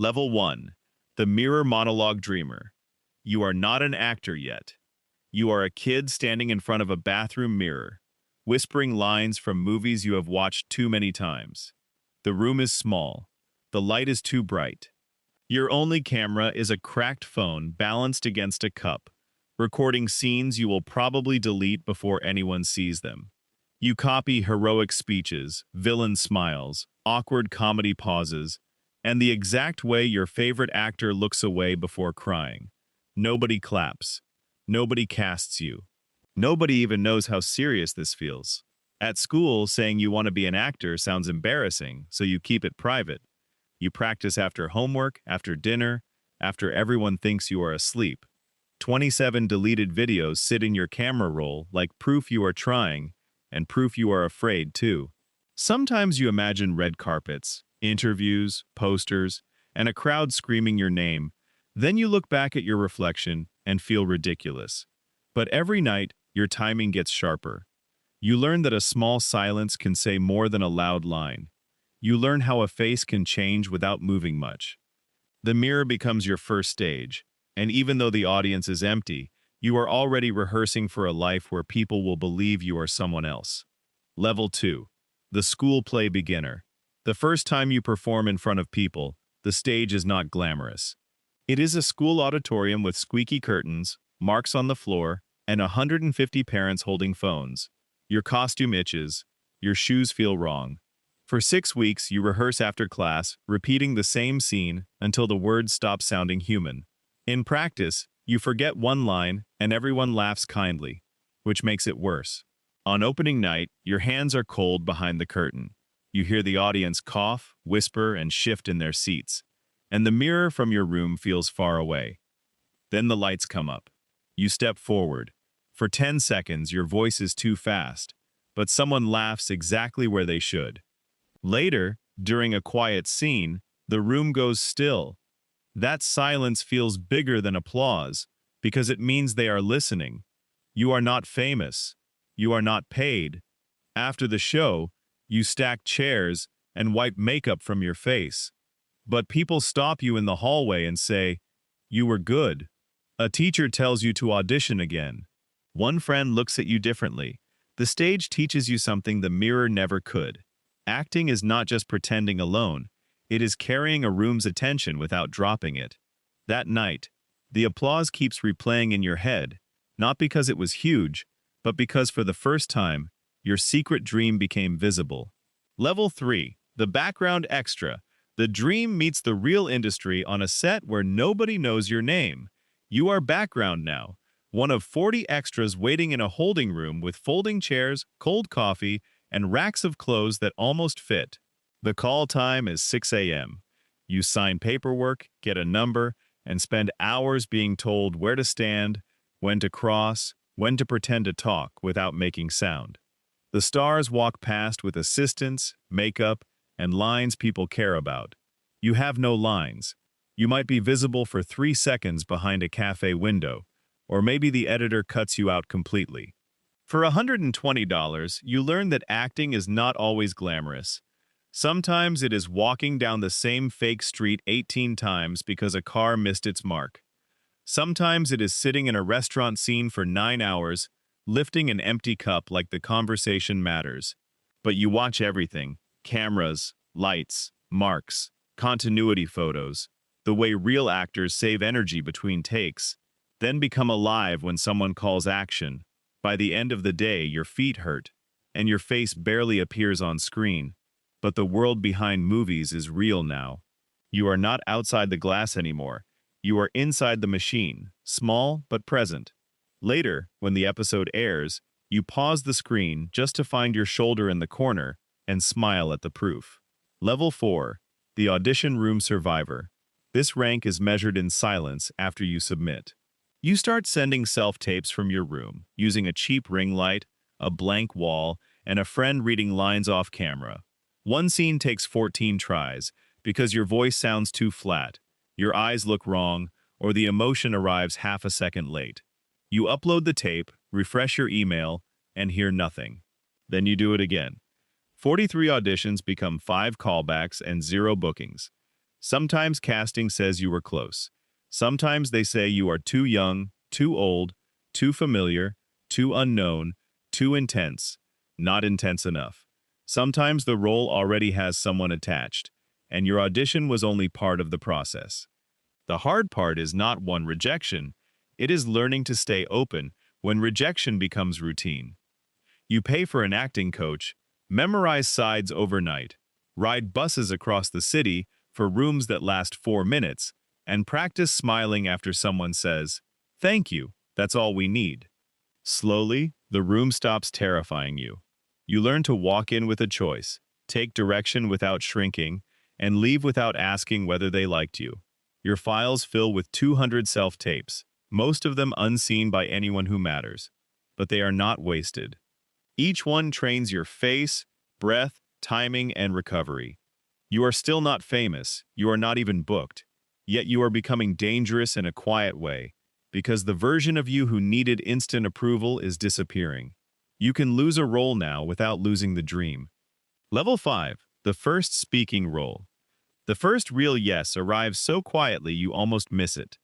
Level 1. The Mirror Monologue Dreamer. You are not an actor yet. You are a kid standing in front of a bathroom mirror, whispering lines from movies you have watched too many times. The room is small. The light is too bright. Your only camera is a cracked phone balanced against a cup, recording scenes you will probably delete before anyone sees them. You copy heroic speeches, villain smiles, awkward comedy pauses, and the exact way your favorite actor looks away before crying. Nobody claps. Nobody casts you. Nobody even knows how serious this feels. At school, saying you want to be an actor sounds embarrassing, so you keep it private. You practice after homework, after dinner, after everyone thinks you are asleep. 27 deleted videos sit in your camera roll like proof you are trying, and proof you are afraid too. Sometimes you imagine red carpets, interviews, posters, and a crowd screaming your name. Then you look back at your reflection and feel ridiculous. But every night, your timing gets sharper. You learn that a small silence can say more than a loud line. You learn how a face can change without moving much. The mirror becomes your first stage, and even though the audience is empty, you are already rehearsing for a life where people will believe you are someone else. Level 2. The School Play Beginner. The first time you perform in front of people, the stage is not glamorous. It is a school auditorium with squeaky curtains, marks on the floor, and 150 parents holding phones. Your costume itches. Your shoes feel wrong. For 6 weeks, you rehearse after class, repeating the same scene until the words stop sounding human. In practice, you forget one line and everyone laughs kindly, which makes it worse. On opening night, your hands are cold behind the curtain. You hear the audience cough, whisper, and shift in their seats, and the mirror from your room feels far away. Then the lights come up. You step forward. For 10 seconds, your voice is too fast, but someone laughs exactly where they should. Later, during a quiet scene, the room goes still. That silence feels bigger than applause because it means they are listening. You are not famous. You are not paid. After the show, you stack chairs and wipe makeup from your face. But people stop you in the hallway and say, "You were good." A teacher tells you to audition again. One friend looks at you differently. The stage teaches you something the mirror never could. Acting is not just pretending alone. It is carrying a room's attention without dropping it. That night, the applause keeps replaying in your head, not because it was huge, but because for the first time, your secret dream became visible. Level 3. The Background Extra. The dream meets the real industry on a set where nobody knows your name. You are background now, one of 40 extras waiting in a holding room with folding chairs, cold coffee, and racks of clothes that almost fit. The call time is 6 a.m. You sign paperwork, get a number, and spend hours being told where to stand, when to cross, when to pretend to talk without making sound. The stars walk past with assistants, makeup, and lines people care about. You have no lines. You might be visible for 3 seconds behind a cafe window, or maybe the editor cuts you out completely. For $120, you learn that acting is not always glamorous. Sometimes it is walking down the same fake street 18 times because a car missed its mark. Sometimes it is sitting in a restaurant scene for 9 hours, lifting an empty cup like the conversation matters. But you watch everything: cameras, lights, marks, continuity photos, the way real actors save energy between takes, then become alive when someone calls action. By the end of the day, your feet hurt, and your face barely appears on screen. But the world behind movies is real now. You are not outside the glass anymore. You are inside the machine, small but present. Later, when the episode airs, you pause the screen just to find your shoulder in the corner and smile at the proof. Level 4. The Audition Room Survivor. This rank is measured in silence after you submit. You start sending self-tapes from your room, using a cheap ring light, a blank wall, and a friend reading lines off camera. One scene takes 14 tries because your voice sounds too flat, your eyes look wrong, or the emotion arrives half a second late. You upload the tape, refresh your email, and hear nothing. Then you do it again. 43 auditions become 5 callbacks and 0 bookings. Sometimes casting says you were close. Sometimes they say you are too young, too old, too familiar, too unknown, too intense, not intense enough. Sometimes the role already has someone attached, and your audition was only part of the process. The hard part is not one rejection, it is learning to stay open when rejection becomes routine. You pay for an acting coach, memorize sides overnight, ride buses across the city for rooms that last 4 minutes, and practice smiling after someone says, "Thank you, that's all we need." Slowly, the room stops terrifying you. You learn to walk in with a choice, take direction without shrinking, and leave without asking whether they liked you. Your files fill with 200 self-tapes, most of them unseen by anyone who matters. But they are not wasted. Each one trains your face, breath, timing, and recovery. You are still not famous, you are not even booked, yet you are becoming dangerous in a quiet way, because the version of you who needed instant approval is disappearing. You can lose a role now without losing the dream. Level 5, the first speaking role. The first real yes arrives so quietly you almost miss it.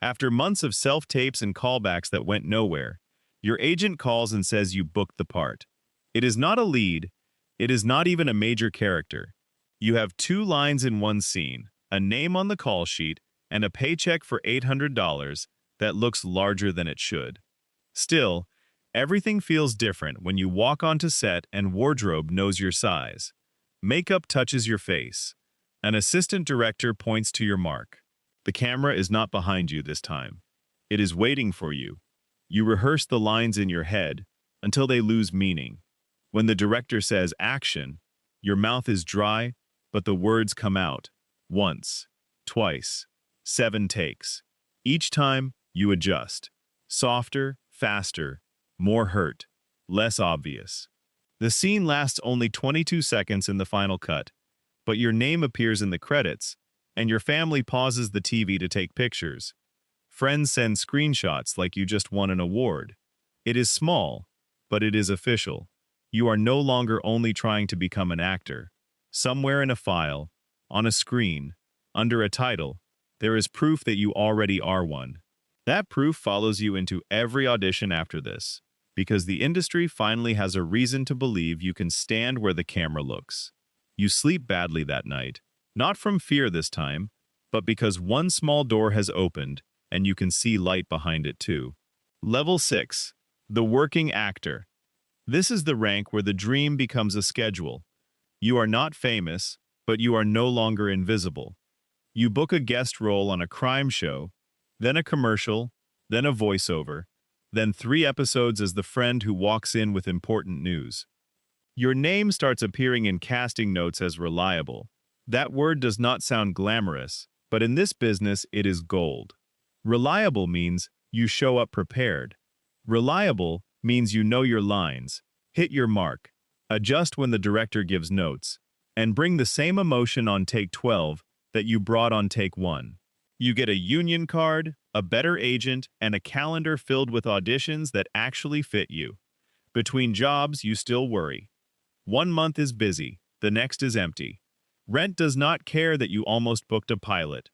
After months of self-tapes and callbacks that went nowhere, your agent calls and says you booked the part. It is not a lead, it is not even a major character. You have 2 lines in one scene, a name on the call sheet, and a paycheck for $800 that looks larger than it should. Still, everything feels different when you walk onto set and wardrobe knows your size. Makeup touches your face. An assistant director points to your mark. The camera is not behind you this time. It is waiting for you. You rehearse the lines in your head until they lose meaning. When the director says action, your mouth is dry, but the words come out. Once, twice, 7 takes. Each time, you adjust. Softer, faster, more hurt, less obvious. The scene lasts only 22 seconds in the final cut, but your name appears in the credits, and your family pauses the TV to take pictures. Friends send screenshots like you just won an award. It is small, but it is official. You are no longer only trying to become an actor. Somewhere in a file, on a screen, under a title, there is proof that you already are one. That proof follows you into every audition after this, because the industry finally has a reason to believe you can stand where the camera looks. You sleep badly that night, not from fear this time, but because one small door has opened and you can see light behind it too. Level 6. The working actor. This is the rank where the dream becomes a schedule. You are not famous, but you are no longer invisible. You book a guest role on a crime show, then a commercial, then a voiceover, then 3 episodes as the friend who walks in with important news. Your name starts appearing in casting notes as reliable. That word does not sound glamorous, but in this business it is gold. Reliable means you show up prepared. Reliable means you know your lines, hit your mark, adjust when the director gives notes, and bring the same emotion on take 12 that you brought on take 1. You get a union card, a better agent, and a calendar filled with auditions that actually fit you. Between jobs, you still worry. One month is busy, the next is empty. Rent does not care that you almost booked a pilot.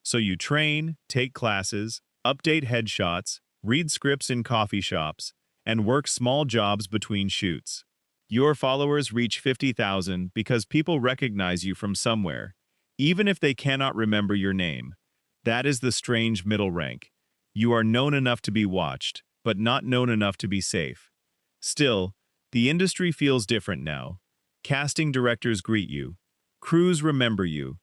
So you train, take classes, update headshots, read scripts in coffee shops, and work small jobs between shoots. Your followers reach 50,000 because people recognize you from somewhere, even if they cannot remember your name. That is the strange middle rank. You are known enough to be watched, but not known enough to be safe. Still, the industry feels different now. Casting directors greet you. Crews remember you.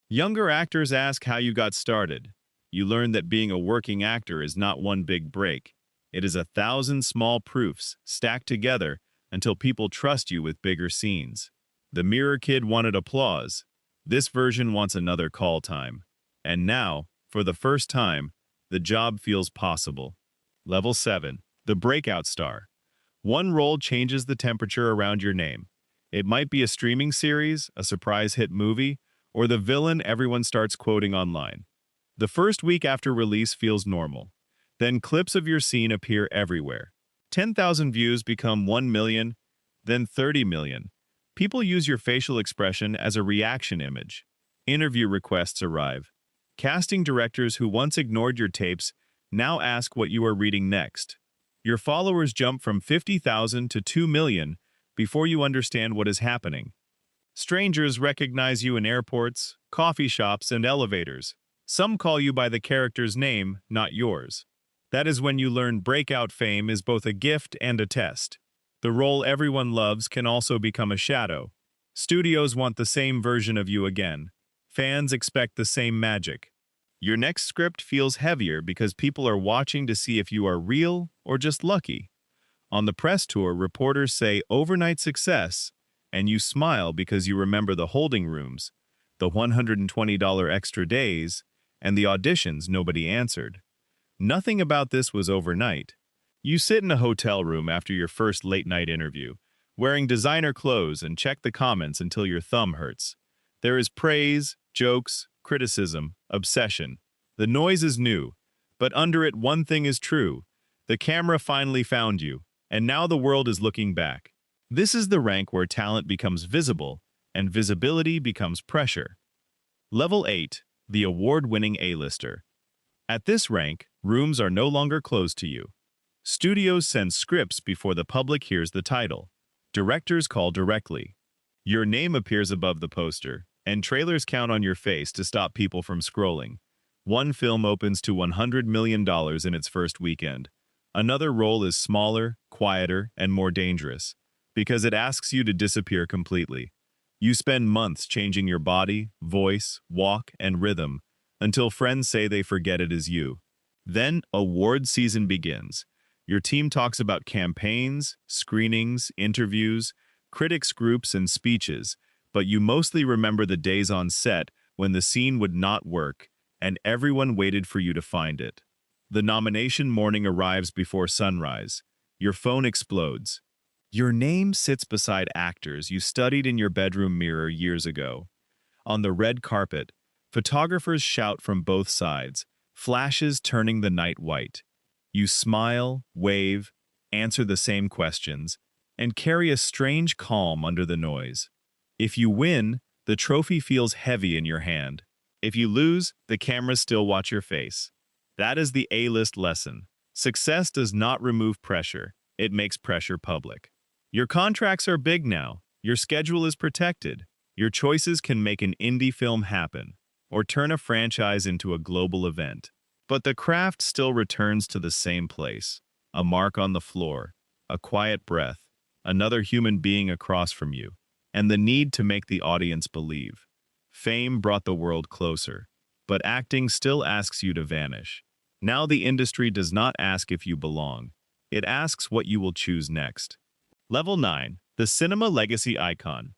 Younger actors ask how you got started. You learn that being a working actor is not one big break. It is 1,000 small proofs stacked together until people trust you with bigger scenes. The Mirror Kid wanted applause. This version wants another call time. And now, for the first time, the job feels possible. Level 7. The Breakout Star. One role changes the temperature around your name. It might be a streaming series, a surprise hit movie, or the villain everyone starts quoting online. The first week after release feels normal. Then clips of your scene appear everywhere. 10,000 views become 1 million, then 30 million. People use your facial expression as a reaction image. Interview requests arrive. Casting directors who once ignored your tapes now ask what you are reading next. Your followers jump from 50,000 to 2 million before you understand what is happening. Strangers recognize you in airports, coffee shops, and elevators. Some call you by the character's name, not yours. That is when you learn breakout fame is both a gift and a test. The role everyone loves can also become a shadow. Studios want the same version of you again. Fans expect the same magic. Your next script feels heavier because people are watching to see if you are real or just lucky. On the press tour, reporters say overnight success, and you smile because you remember the holding rooms, the $120 extra days, and the auditions nobody answered. Nothing about this was overnight. You sit in a hotel room after your first late-night interview, wearing designer clothes and check the comments until your thumb hurts. There is praise, jokes, criticism, obsession. The noise is new, but under it one thing is true. The camera finally found you, and now the world is looking back. This is the rank where talent becomes visible, and visibility becomes pressure. Level 8, the award-winning A-lister. At this rank, rooms are no longer closed to you. Studios send scripts before the public hears the title. Directors call directly. Your name appears above the poster, and trailers count on your face to stop people from scrolling. One film opens to $100 million in its first weekend. Another role is smaller, quieter, and more dangerous, because it asks you to disappear completely. You spend months changing your body, voice, walk, and rhythm, until friends say they forget it is you. Then, award season begins. Your team talks about campaigns, screenings, interviews, critics groups, and speeches, but you mostly remember the days on set when the scene would not work, and everyone waited for you to find it. The nomination morning arrives before sunrise. Your phone explodes. Your name sits beside actors you studied in your bedroom mirror years ago. On the red carpet, photographers shout from both sides, flashes turning the night white. You smile, wave, answer the same questions, and carry a strange calm under the noise. If you win, the trophy feels heavy in your hand. If you lose, the cameras still watch your face. That is the A-list lesson. Success does not remove pressure, it makes pressure public. Your contracts are big now. Your schedule is protected. Your choices can make an indie film happen, or turn a franchise into a global event. But the craft still returns to the same place. A mark on the floor, a quiet breath, another human being across from you, and the need to make the audience believe. Fame brought the world closer, but acting still asks you to vanish. Now the industry does not ask if you belong. It asks what you will choose next. Level 9, the cinema legacy icon.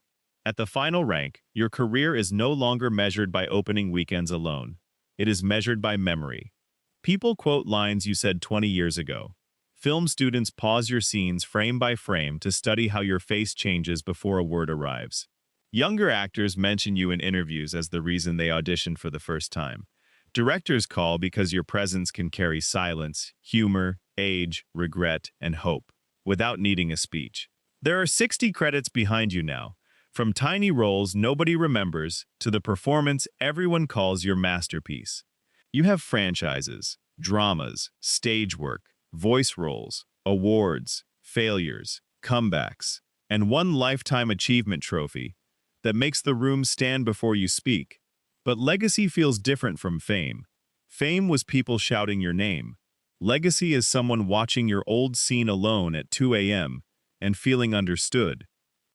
At the final rank, your career is no longer measured by opening weekends alone. It is measured by memory. People quote lines you said 20 years ago. Film students pause your scenes frame by frame to study how your face changes before a word arrives. Younger actors mention you in interviews as the reason they auditioned for the first time. Directors call because your presence can carry silence, humor, age, regret, and hope, without needing a speech. There are 60 credits behind you now, from tiny roles nobody remembers to the performance everyone calls your masterpiece. You have franchises, dramas, stage work, voice roles, awards, failures, comebacks, and one lifetime achievement trophy that makes the room stand before you speak. But legacy feels different from fame. Fame was people shouting your name. Legacy is someone watching your old scene alone at 2 a.m. and feeling understood.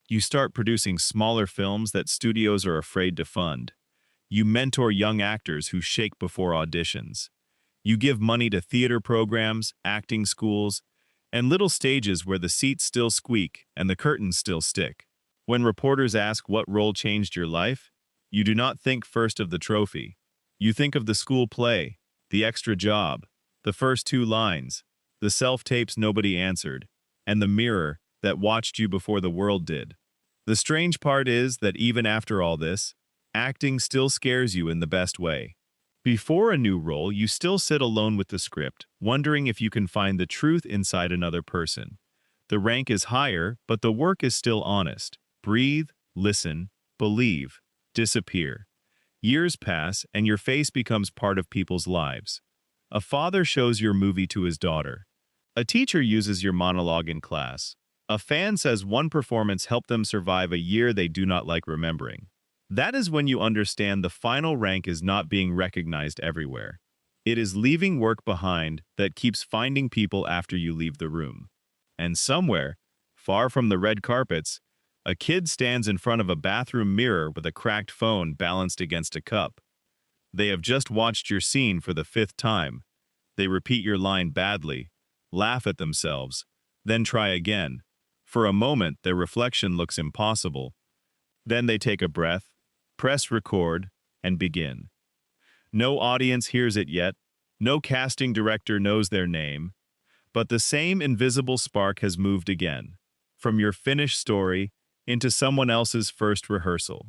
You start producing smaller films that studios are afraid to fund. You mentor young actors who shake before auditions. You give money to theater programs, acting schools, and little stages where the seats still squeak and the curtains still stick. When reporters ask what role changed your life, you do not think first of the trophy. You think of the school play, the extra job, the first 2 lines, the self-tapes nobody answered, and the mirror that watched you before the world did. The strange part is that even after all this, acting still scares you in the best way. Before a new role, you still sit alone with the script, wondering if you can find the truth inside another person. The rank is higher, but the work is still honest. Breathe, listen, believe, disappear. Years pass, and your face becomes part of people's lives. A father shows your movie to his daughter. A teacher uses your monologue in class. A fan says one performance helped them survive a year they do not like remembering. That is when you understand the final rank is not being recognized everywhere. It is leaving work behind that keeps finding people after you leave the room. And somewhere, far from the red carpets, a kid stands in front of a bathroom mirror with a cracked phone balanced against a cup. They have just watched your scene for the fifth time. They repeat your line badly, laugh at themselves, then try again. For a moment, their reflection looks impossible. Then they take a breath, press record, and begin. No audience hears it yet. No casting director knows their name. But the same invisible spark has moved again, from your finished story into someone else's first rehearsal.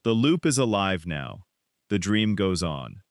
The loop is alive now. The dream goes on.